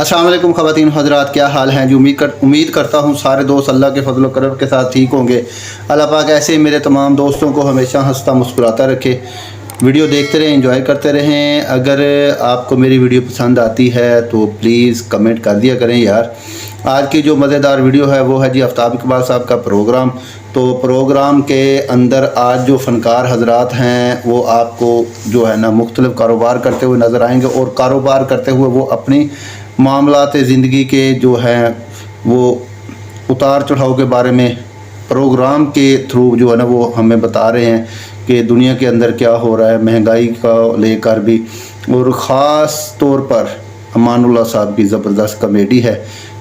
अस्सलाम वालेकुम ख़वातीन हज़रात, क्या हाल हैं जी। उम्मीद करता हूँ सारे दोस्त अल्लाह के फजल करम के साथ ठीक होंगे। अल्लाह पाक ऐसे ही मेरे तमाम दोस्तों को हमेशा हंसता मुस्कुराता रखे। वीडियो देखते रहें, एंजॉय करते रहें। अगर आपको मेरी वीडियो पसंद आती है तो प्लीज़ कमेंट कर दिया करें यार। आज की जो मज़ेदार वीडियो है वो है जी आफ्ताब इकबाल साहब का प्रोग्राम। तो प्रोग्राम के अंदर आज जो फ़नकार हज़रात हैं वो आपको जो है ना मुख्तलिफ़ कारोबार करते हुए नज़र आएंगे, और कारोबार करते हुए वो अपनी मामलात ज़िंदगी के जो हैं वो उतार चढ़ाव के बारे में प्रोग्राम के थ्रू जो है ना वो हमें बता रहे हैं कि दुनिया के अंदर क्या हो रहा है, महंगाई का लेकर भी। और ख़ास तौर पर अमानुल्लाह साहब की ज़बरदस्त कॉमेडी है,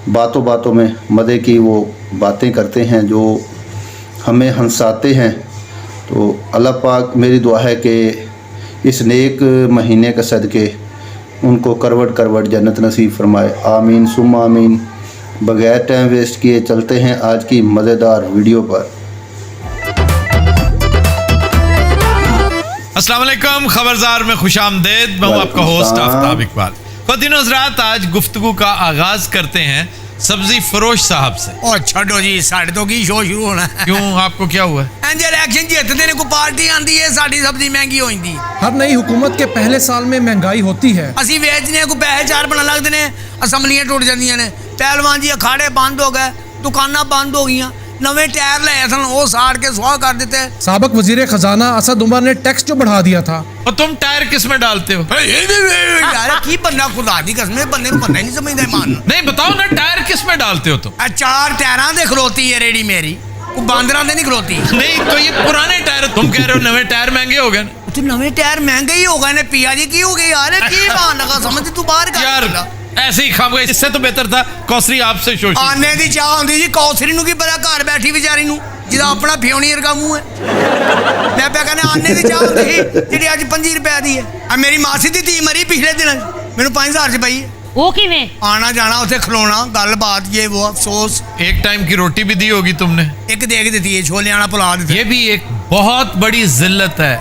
बातों बातों में मज़े की वो बातें करते हैं जो हमें हंसाते हैं। तो अल्लाह पाक मेरी दुआ है कि इस नेक महीने के सदक़े उनको करवट करवट जन्नत नसीब फरमाए। आमीन सुम आमीन। बगैर टाइम वेस्ट किए चलते हैं आज की मज़ेदार वीडियो पर। अस्सलाम वालेकुम, खबरदार में खुशामदेद। मैं हूँ आपका होस्ट आफ्ताब इकबाल। ख़वातीन हज़रात, आज गुफ्तगू का आगाज़ करते हैं सब्जी फरोश साहब से। और छो जी, साढ़े तो की शो शुरू होना है। क्यों, आपको क्या हुआ? इलेक्शन जितने ने को पार्टी आंदी है, साड़ी सब्जी महंगी हो जाती। हर नई हुकूमत के पहले साल में महंगाई होती है। असि वेचने को पैसे चार बना लगते ने, असम्बलियां टुट जांदियां ने, पहलवान जी अखाड़े बंद हो गए, दुकानां बंद हो गई, नवे टायर लाए सन वो साड़ के सुहा कर देते। साबक वजीर खजाना असद उमर ने टैक्स जो बढ़ा दिया था। और तुम टायर किस में डालते हो? यार की बंदा खुदा दी कसम, बंदे को बंदा ही नहीं समझदा मान। नहीं बताओ ना, टायर किस में डालते हो तुम? चार टायरां दे खलोती है रेडी मेरी, वो बांदरां दे नहीं खलोती। नहीं तो ये पुराने टायर, तुम कह रहे हो नवे टायर महंगे हो गए। तो नवे टायर महंगे ही हो गए ने, पिया जी की हो गई यार, की मान लगा समझ तू बाहर कर यार ऐसे ही खाम गए। इससे तो बेहतर था कौसरी आपसे शोषी आने दी चाह होंदी जी। कौसरी नु की पता घर बैठी बेचारी नु जिदा अपना फ्योनी वर्गा मुंह है। मैं पे कहने आने दी चाह होंदी जेडी आज 25 रुपए दी है। आ मेरी मासी दी धी मरी पिछले दिन, मेनू 5000 च पई है। वो किवें? आना जाना उसे खलोना गल बात ये वो अफसोस। एक टाइम की रोटी भी दी होगी तुमने? एक देख देती है, छोले आना पुला देती। ये भी एक बहुत बड़ी जिल्लत है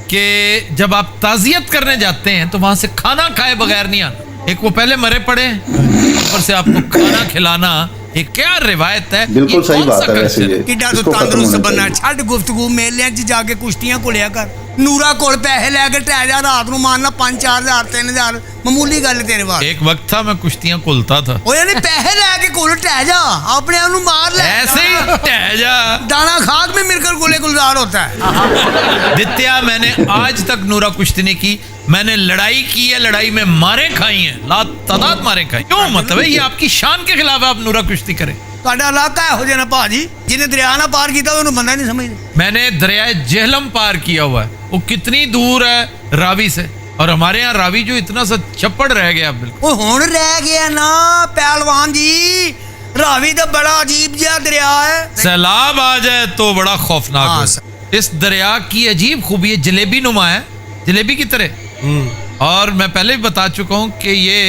कि जब आप ताजियत करने जाते हैं तो वहां से खाना खाए बगैर नहीं आना। एक वो पहले मरे पड़े, ऊपर से आपको खाना खिलाना, एक क्या रिवायत है। बिल्कुल सही बात है। वैसे ये किड्डा तो तंदुरुस्त बनना। छड़ गुफ्तगू मेले च जाके कुश्तियां कुलिया कर। नूरा कोल पैसे लेके टह जा, रात नु मारना 5-4 हज़ार 3 हज़ार, मामूली गल तेरे बात। एक वक्त था मैं कुश्तियां कुलता था। ओ यानी पैसे लेके कोल टह जा, अपने आप नु मार ले, ऐसे ही टह जा। दाना खाक में मिलकर गोले गुलजार होता है। दित्या, मैंने आज तक नूरा कुश्ती नहीं की। मैंने लड़ाई की है, लड़ाई में मारे खाई हैं, लात तादाद मारे खाई। क्यों मतलब है ये आपकी शान के खिलाफ आप नूरा कुश्ती करें? ਤੁਹਾਡਾ ਇਲਾਕਾ ਇਹੋ ਜਿਹਾ ਨਾ ਭਾਜੀ, ਜਿਹਨੇ ਦਰਿया ना पार किया ਉਹਨੂੰ ਬੰਦਾ नहीं समझते। मैंने दरियाए जेहलम पार किया हुआ है। वो कितनी दूर है रावी से, और हमारे यहाँ रावी जो इतना सा छप्पड़ रह गया बिल्कुल। ਉਹ ਹੁਣ ਰਹਿ ਗਿਆ ना पहलवान जी, रावी तो बड़ा अजीब जिहा दरिया है। सैलाब आ जाए तो बड़ा खौफनाक हाँ, हो। इस दरिया की अजीब खूबी है, जलेबी नुमा है, जलेबी की तरह। और मैं पहले भी बता चुका हूँ कि ये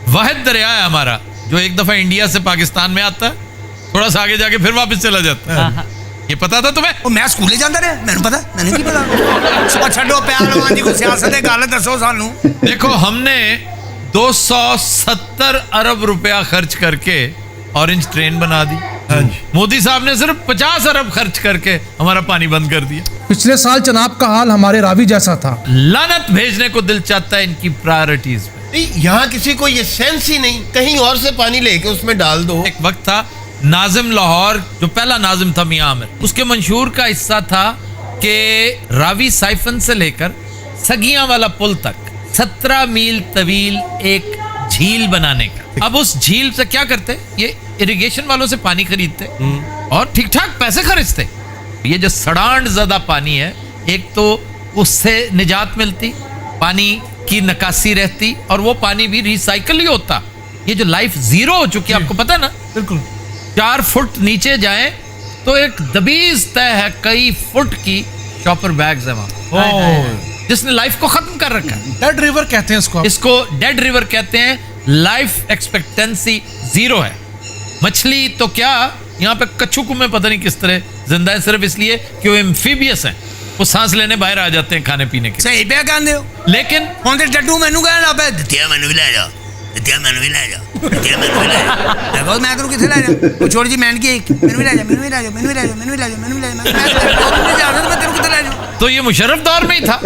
वाहिद दरिया है हमारा जो एक दफा इंडिया से पाकिस्तान में आता है, थोड़ा सा आगे जाके फिर वापस चला जाता है। ये पता था तुम्हें? ਉਹ ਮੈਂ ਸਕੂਲੇ ਜਾਂਦਾ ਰਿਹਾ, ਮੈਨੂੰ पता, मैंने की पता। ਉਹ ਛੱਡੋ ਪਹਿਲਵਾਨ जी को सियासत की गल दसो सानू। देखो, हमने 270 अरब रुपया खर्च करके ऑरेंज ट्रेन बना दी। मोदी साहब ने सिर्फ 50 अरब खर्च करके हमारा पानी बंद कर दिया। पिछले साल चनाब का हाल हमारे रावी जैसा था। लानत भेजने को दिल चाहता है इनकी प्रायोरिटीज में। यहाँ किसी को ये सेंस ही नहीं, कहीं और से पानी लेके उसमें डाल दो। एक वक्त था नाजिम लाहौर, जो पहला नाजिम था मियां आमिर, उसके मंशूर का हिस्सा था कि रावी साइफन से लेकर सगियां वाला पुल तक 17 मील तवील एक झील बनाने का। अब उस झील से क्या करते, ये इरिगेशन वालों से पानी खरीदते और ठीक ठाक पैसे खर्चते। ये जो सड़ांड ज़्यादा पानी है, एक तो उससे निजात मिलती, पानी की निकासी रहती, और वो पानी भी रिसाइकल ही होता। ये जो लाइफ जीरो हो चुकी है, आपको पता ना? बिल्कुल। 4 फुट नीचे जाएं तो एक दबीज तय है, कई फुट की शॉपर बैग्स है वहां, जिसने लाइफ को खत्म कर रखा है। डेड रिवर कहते हैं इसको। इसको डेड रिवर कहते हैं। लाइफ एक्सपेक्टेंसी 0 है। मछली तो क्या, यहाँ पे कच्छू कुमें पता नहीं किस तरह जिंदा है, सिर्फ इसलिए कि वो एम्फीबियस है, वो सांस लेने बाहर आ जाते हैं खाने पीने के। सही पे कहंदे हो, लेकिन ਹੁਣ ਤੇ ਡੱਡੂ ਮੈਨੂੰ ਕਹਿਣ ਲੱਗ ਪਿਆ, ਦਿੱਤਿਆ ਮੈਨੂੰ ਵੀ ਲੈ ਜਾ। ਨਿਤਿਆ ਮੈਨੂੰ ਵੀ ਲੈ ਜਾ, ਨਿਤਿਆ ਮੈਨੂੰ ਵੀ ਲੈ ਜਾ। ਮੈਂ ਕਿਹਾ ਮੈਂ ਤੈਨੂੰ ਕਿੱਥੇ ਲੈ ਜਾ? ਉਹ ਛੋਟੀ ਜਿਹੀ ਮੈਨ ਕੀ ਮੈਨੂੰ ਵੀ ਲੈ ਜਾ, ਮੈਨੂੰ ਵੀ ਲੈ ਜਾ, ਮੈਨੂੰ ਵੀ ਲੈ ਜਾ, ਮੈਨੂੰ ਵੀ ਲੈ ਜਾ, ਮੈਨੂੰ ਵੀ ਲੈ ਜਾ। ਮੈਂ ਜਾਣਾ ਮੈਂ ਤੈਨੂੰ ਕਿੱਥੇ ਲੈ जा? तो ये मुशर्रफ दौर में ही था,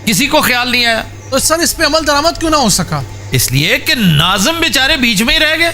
किसी को ख्याल नहीं आया। तो सर इस पे अमल दरामद क्यों ना हो सका? इसलिए कि नाज़िम बेचारे बीच में ही रह गए।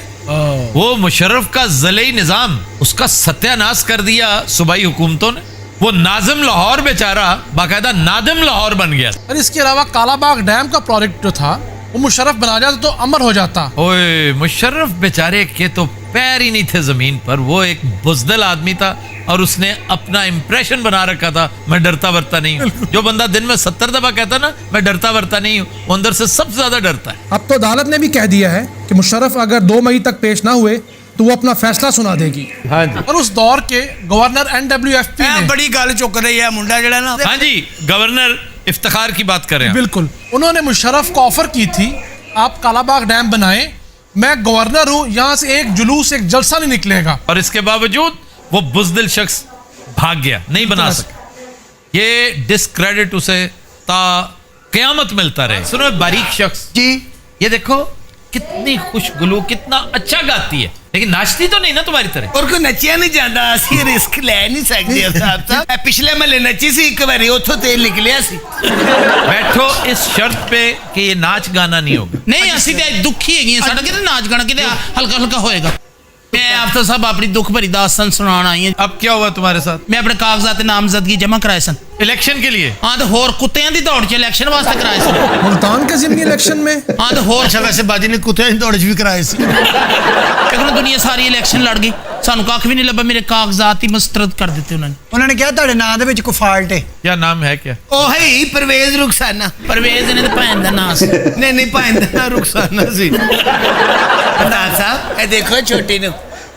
वो मुशर्रफ का ज़लई निज़ाम, उसका सत्यानाश कर दिया सूबाई हुकूमतों ने। वो नाज़िम लाहौर बेचारा बाकायदा नादिम लाहौर बन गया। और इसके अलावा कालाबाग डैम का प्रोजेक्ट जो था वो मुशर्रफ बना जाता तो अमर हो जाता। ओए मुशर्रफ बेचारे के तो पैर ही नहीं थे जमीन पर। वो एक बुज़दिल आदमी था और उसने अपना इंप्रेशन बना रखा था, मैं डरता वरता नहीं हूँ। जो बंदा दिन में 70 दफा कहता ना मैं डरता वरता नहीं हूँ, वो अंदर से सबसे ज्यादा डरता है। अब तो अदालत ने भी कह दिया है कि मुशर्रफ अगर 2 मई तक पेश ना हुए तो वो अपना फैसला सुना देगी। हाँ जी, और उस दौर के गवर्नर NWFP ने बड़ी गल चुक रही है मुंडा जड़ा ना। हाँ जी, गवर्नर इफ्तिखार की बात कर रहे हैं। बिल्कुल, उन्होंने मुशर्रफ को ऑफर की थी आप कालाबाग डैम बनाएं, मैं गवर्नर हूँ, यहाँ से एक जुलूस एक जलसा नहीं निकलेगा। और इसके बावजूद वो बुज़दिल शख्स भाग गया, नहीं बना सका। ये डिस्क्रेडिट उसे ता क़यामत मिलता रहे। सुनो बारीक शख्स जी, ये देखो कितनी खुशगुलू, कितना अच्छा गाती है, लेकिन नाचती तो नहीं ना तुम्हारी तरह। और कोई नचिया नहीं जाता, असि रिस्क ले नहीं सकते साहब साहब। पिछले महल्ले नची सी एक बारी, उथों तेल निकलिया सी। बैठो इस शर्त पे कि ये नाच गाना नहीं होगा। नहीं ਅਸੀਂ ਤੇ ਦੁਖੀ ਹੈਗੀ ਸਾਡਾ ਕਿਤੇ ਨਾਚ ਗਾਣਾ ਕਿਤੇ ਹਲਕਾ ਹਲਕਾ ਹੋਏਗਾ। मैं आप तो सब अपनी दुख भरी दास्तान सुनाना आई है। अब क्या हुआ तुम्हारे साथ? मैं अपने कागजात नामजदगी जमा कराए सन इलेक्शन के लिए। हाँ तो होर कुत्तियां दी दौड़ च इलेक्शन वास्ते कराए सन। मुल्तान के जिमनी इलेक्शन में हाँ तो होर अच्छा वैसे बाजी ने कुत्ते दी दौड़ च भी कराए सी। लेकिन दुनिया सारी इलेक्शन लड़ गई, सानू कख भी नहीं लभा। मेरे कागजात ही मुस्तरद कर दिते उन्होंने। उन्होंने कहा ਤੁਹਾਡੇ ਨਾਂ ਦੇ ਵਿੱਚ ਕੋਈ ਫਾਲਟ ਹੈ। क्या नाम है क्या? ओही परवेज रुखसाना। परवेज ने तो भैन दा नाम सी। नहीं नहीं भाई दा रुखसाना सी। प्रधान साहब ए देखो छोटी नु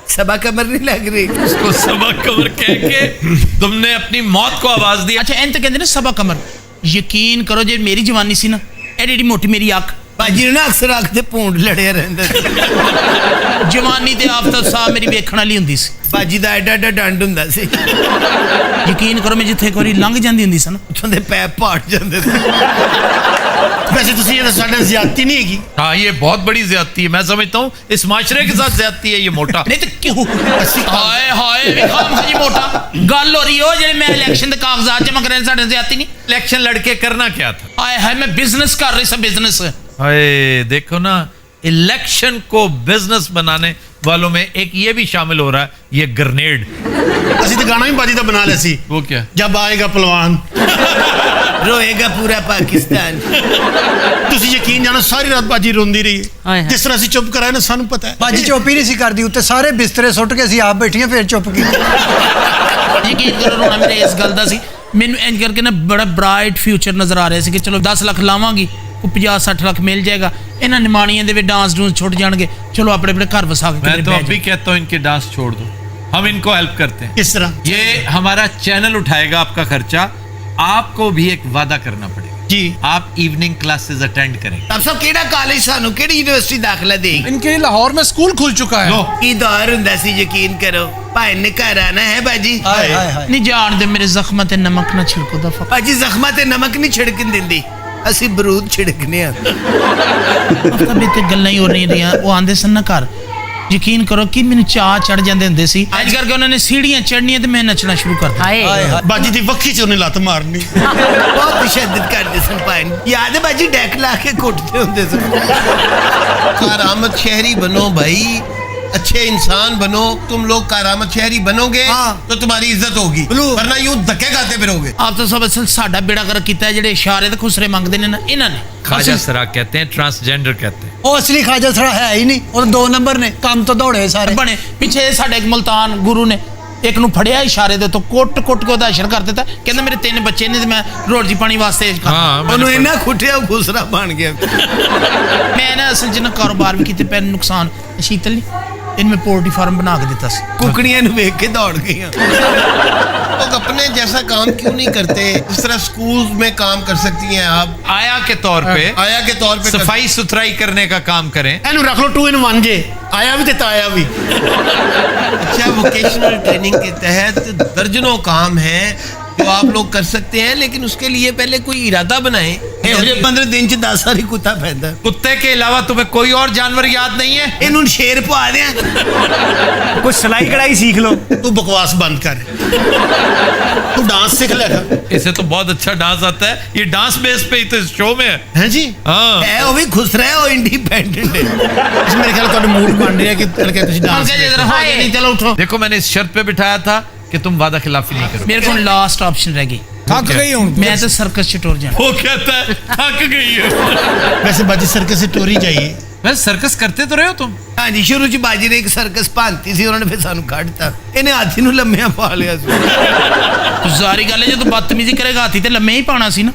सबा कमर नहीं लग रही। उसको सबक कमर कह के तुमने अपनी मौत को आवाज दी। अच्छा इन तो कहते ने सबा कमर। यकीन करो जे मेरी जवानी सी ना, एडी मोटी मेरी अख बाजी ने ना अक्सर अख ते पूंड लड़िया रहंदा। जवानी ते आफ्तर साह मेरी वेखण वाली हुंदी सी। बाजी दा एडा एडा डंड हुंदा सी। यकीन करो मैं जिथे एक बारी लंघ जांदी हुंदी सी ना, उथों दे पैर पाट जांदे सी। वैसे तुसी ये साडे ज्यादती नहीं हैगी। हाँ ये बहुत बड़ी ज्यादती है, मैं समझता हूँ इस माशरे के साथ ज्यादती है ये मोटा। नहीं तो क्यों? हाय हाय विखाम हाजी मोटा गल हो रही हो जे मैं इलेक्शन दे कागजात जमा करे साडे ज्यादती नहीं। इलेक्शन लड़के करना क्या था? हाय हाय मैं बिजनेस कर रही सा बिजनेस। हाय देखो ना, इलेक्शन को बिजनेस बनाने वालों में एक ये भी शामिल हो रहा है, ये ग्रेनेड। ਅਸੀਂ ਤਾਂ ਗਾਣਾ ਵੀ ਬਾਜੀ ਦਾ ਬਣਾ ਲਿਆ ਸੀ। वो क्या? ਜਬ ਆਏਗਾ ਪਹਿਲਵਾਨ रोएगा पूरा पाकिस्तान। ਤੁਸੀਂ ਯਕੀਨ ਜਾਣੋ ਸਾਰੀ ਰਾਤ ਬਾਜੀ ਰੋਂਦੀ ਰਹੀ ਹਾਏ ਹੈ। ਹਾਏ। ਜਿਸ ਤਰ੍ਹਾਂ ਅਸੀਂ ਚੁੱਪ ਕਰਾਇਆ ਨਾ ਸਾਨੂੰ ਪਤਾ ਹੈ। ਬਾਜੀ ਚੁੱਪ ਹੀ ਨਹੀਂ ਸੀ ਕਰਦੀ, ਉੱਤੇ ਸਾਰੇ ਬਿਸਤਰੇ ਸੁੱਟ ਕੇ ਅਸੀਂ ਆਪ ਬੈਠੀਆਂ ਫਿਰ ਚੁੱਪ ਕੀਤੀ। यकीन करो रोना मेरे इस गल दा सी। मैनू इंज करके ना बड़ा ब्राइट फ्यूचर नजर आ रहा सी कि चलो 10 लाख लावांगी, 50-60 लाख मिल जाएगा, इन्हां निमाणियां दे वे डांस डूंस छुट जाणगे, चलो अपने अपने घर वसा के मैं किधर तो बैठ अभी कहता हूँ इनके डांस छोड़ दो, हम इनको हेल्प करते हैं। किस तरह? ये हमारा चैनल उठाएगा आपका खर्चा, आपको भी एक वादा करना पड़ेगा जी। आप इवनिंग क्लासेस अटेंड करें। अब सब केड़ा कॉलेज सानू केड़ी यूनिवर्सिटी दाखला देगी? इनके लिए लाहौर में स्कूल खुल चुका है। की दौर हुंदा सी, यकीन करो भाई ने घर आना है बाजी। ਹਾਏ ਹਾਏ ਹਾਏ। नहीं जान दे मेरे जख्म ते नमक ना छिड़को दफा। बाजी जख्मा ते नमक नहीं छिड़कन दिंदी, ਅਸੀਂ ਬਰੂਦ छिड़कने आ। कभी ते गल्लां ही हो नहीं रही। वो आंदे सन ना घर, यकीन करो कि मैंने चाह चढ़ जाते हुंदे सी। अज करके उन्होंने सीढ़ियां चढ़नियां ते मैं नचना शुरू कर दिया। ਹਾਏ ਹਾਏ। ਬਾਜੀ ਦੀ ਵੱਖੀ ਚ ਉਹਨੇ ਲੱਤ ਮਾਰਨੀ। बहुत तशद्दुद करते सन भाई। याद है बाजी डेक ला के कुटते होंदे सन। कारामत शहरी बनो भाई, अच्छे इंसान बनो। तुम लोग कारामत शहरी बनोगे तो तुम्हारी इज्जत होगी, वरना यूं धक्के खाते फिरोगे। आप तो सब असल साडा बेड़ा कर किया जेडे इशारे ते खुसरे मंगदे ने ना इन्हां ने। ख्वाजा सरा कहते हैं, ट्रांसजेंडर कहते हैं। ਉਹ ਅਸਲੀ ਖਾਜਾ ਸਰਾ ਹੈ ਹੀ ਨਹੀਂ, ਉਹ 2 ਨੰਬਰ ਨੇ, ਕੰਮ ਤੋਂ ਦੌੜੇ ਸਾਰੇ। बने पीछे साडे एक मुल्तान गुरु ने एक नू फड़िया इशारे दे तो कुट कुट के ओदा अशर कर दिता। कहंदा मेरे 3 बच्चे ने ते मैं रोटी पानी वास्ते हाँ ਉਹਨੂੰ ਇੰਨਾ ਖੁੱਟਿਆ ਖੁਸਰਾ ਬਣ ਗਿਆ। मैं ना असल च ना कारोबार भी कीते पे नुकसान शीतल नहीं इनमें पोल्ट्री फार्म बना के दिता सी। कुकड़ियां ਨੂੰ ਵੇਖ ਕੇ दौड़ गईयां। लोग अपने जैसा काम क्यों नहीं करते? इस तरह स्कूल में काम कर सकती हैं आप, आया के तौर पे, आया के तौर पे सफाई सुथराई करने का काम करें। ਇਹਨੂੰ ਰੱਖ ਲਓ 2 in 1 ਜੇ, ਆਇਆ ਵੀ ਤੇ ਤਾਇਆ ਵੀ। अच्छा वोकेशनल ट्रेनिंग के तहत दर्जनों काम हैं जो आप लोग कर सकते हैं, लेकिन उसके लिए पहले कोई इरादा बनाएं। ਇਹੋ ਜਿਹੇ 15 ਦਿਨ ਚ 10 ਵਾਰੀ ਕੁੱਤਾ ਪੈਂਦਾ। कुत्ते के अलावा तुम्हें कोई और जानवर याद नहीं है? ਇਹਨੂੰ ਸ਼ੇਰ ਪਵਾ ਦਿਆਂ। कुछ सिलाई कढ़ाई सीख लो। तू बकवास बंद कर, तू डांस सीख लेगा। इसे तो बहुत अच्छा डांस आता है, ये डांस बेस पे ही तो इस शो में है। हैं जी? हाँ ਹੈ ਉਹ ਵੀ ਖੁਸ਼ ਰਿਹਾ, ਉਹ ਇੰਡੀਪੈਂਡੈਂਟ ਹੈ। अच्छा, मेरे ख्याल ਤੁਹਾਡਾ मूड बन रहा है कि तड़के तुझे डांस नहीं चलो उठो। देखो मैंने इस शर्त पे बिठाया था कि तुम वादा खिलाफी नहीं करो। मेरे को लास्ट ऑप्शन रह गई। ਥੱਕ ਗਈ ਹੁਣ। मैं तो सर्कस च टुर जाना। वो कहता है थक गई है। वैसे बाजी सर्कस से टोरी जाइए। वैसे सर्कस करते तो रहे हो तुम? ਹਾਂਜੀ ਸ਼ੁਰੂ ਚ ਬਾਜੀ ਨੇ ਇੱਕ ਸਰਕਸ ਭਾਂਤੀ ਸੀ, ਉਹਨਾਂ ਨੇ ਫਿਰ ਸਾਨੂੰ ਕੱਢਤਾ। ਇਹਨੇ ਹਾਥੀ ਨੂੰ ਲੰਮਿਆਂ ਪਾ ਲਿਆ ਸੀ। सारी गल है जो तू बदतमीजी करेगा हाथी ते लम्मे ही पाना सी ना।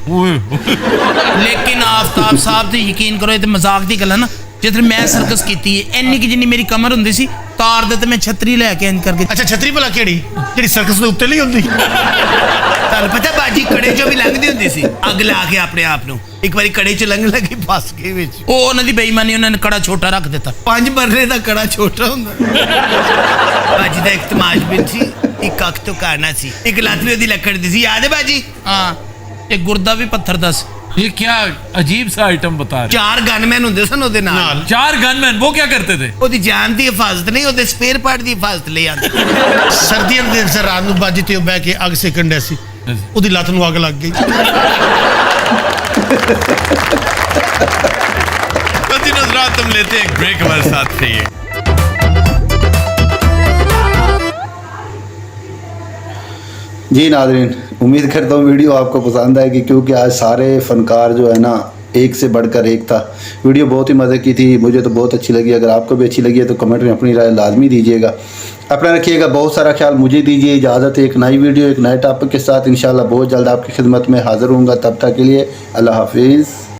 लेकिन आफ्ताब साहब ते यकीन करो, ये ते मजाक दी गल है ना। जिधर मैं सर्कस की इन्नी की जिन्नी मेरी कमर होंदी सी, तार दे ते मैं छतरी लैके इंज करके। अच्छा, छतरी भला केड़ी जेड़ी सर्कस दे उत्ते नहीं हुंदी? ਤੁਹਾਨੂੰ ਪਤਾ ਬਾਜੀ ਕੜੇ ਚੋਂ ਵੀ ਲੰਘਦੀ ਹੁੰਦੀ ਸੀ, ਅੱਗ ਲਾ ਕੇ ਆਪਣੇ ਆਪ ਨੂੰ। ਇੱਕ ਵਾਰੀ ਕੜੇ ਚ ਲੰਘ ਲੱਗੀ, ਫਸ ਗਈ ਵਿੱਚ। ਉਹ ਉਹਨਾਂ ਦੀ ਬੇਈਮਾਨੀ, ਉਹਨਾਂ ਨੇ ਕੜਾ ਛੋਟਾ ਰੱਖ ਦਿੱਤਾ। 5 ਬਰਨੇ ਦਾ ਕੜਾ ਛੋਟਾ ਹੁੰਦਾ। ਬਾਜੀ ਦਾ ਇੱਕ ਤਮਾਸ਼ਬੀਨ ਸੀ, ਇੱਕ ਅੱਖ ਤੋਂ ਕਾਣਾ ਸੀ, ਇੱਕ ਲੱਤ ਵੀ ਉਹਦੀ ਲੱਕੜ ਦੀ ਸੀ। ਯਾਦ ਹੈ ਬਾਜੀ? ਹਾਂ, ਇੱਕ ਗੁਰਦਾ ਵੀ ਪੱਥਰ ਦਾ ਸੀ। ये क्या अजीब सा आइटम बता रहे 4 ਗਨਮੈਨ ਹੁੰਦੇ ਸਨ ਉਹਦੇ ਨਾਲ। हो? 4 गनमैन, वो क्या करते थे? ਉਹਦੀ ਜਾਨ ਦੀ ਹਿਫਾਜ਼ਤ ਨਹੀਂ, ਉਹਦੇ ਸਪੇਅਰ ਪਾਰਟ ਦੀ ਹਿਫਾਜ਼ਤ ਲਈ ਆਉਂਦੇ। सर्दियों के दिन से रात ਨੂੰ ਬਾਜੀ ਤੇ ਬਹਿ ਕੇ ਅੱਗ ਸੇਕਣ ਡਿਆ ਸੀ, ਉਹਦੀ ਲੱਤ ਨੂੰ ਅੱਗ ਲੱਗ ਗਈ। कंटिन्यूअस रात तुम लेते हैं एक ब्रेक, हमारे साथ रहिए। जी नाज़रीन, उम्मीद करता हूँ वीडियो आपको पसंद आएगी, क्योंकि आज सारे फ़नकार जो है ना एक से बढ़कर एक था। वीडियो बहुत ही मज़े की थी, मुझे तो बहुत अच्छी लगी। अगर आपको भी अच्छी लगी है तो कमेंट में अपनी राय लाजमी दीजिएगा। अपना रखिएगा बहुत सारा ख्याल। मुझे दीजिए इजाज़त, एक नई वीडियो एक नए टॉपिक के साथ इंशाल्लाह बहुत जल्द आपकी खिदमत में हाज़िर होऊंगा। तब तक के लिए अल्लाह हाफिज़।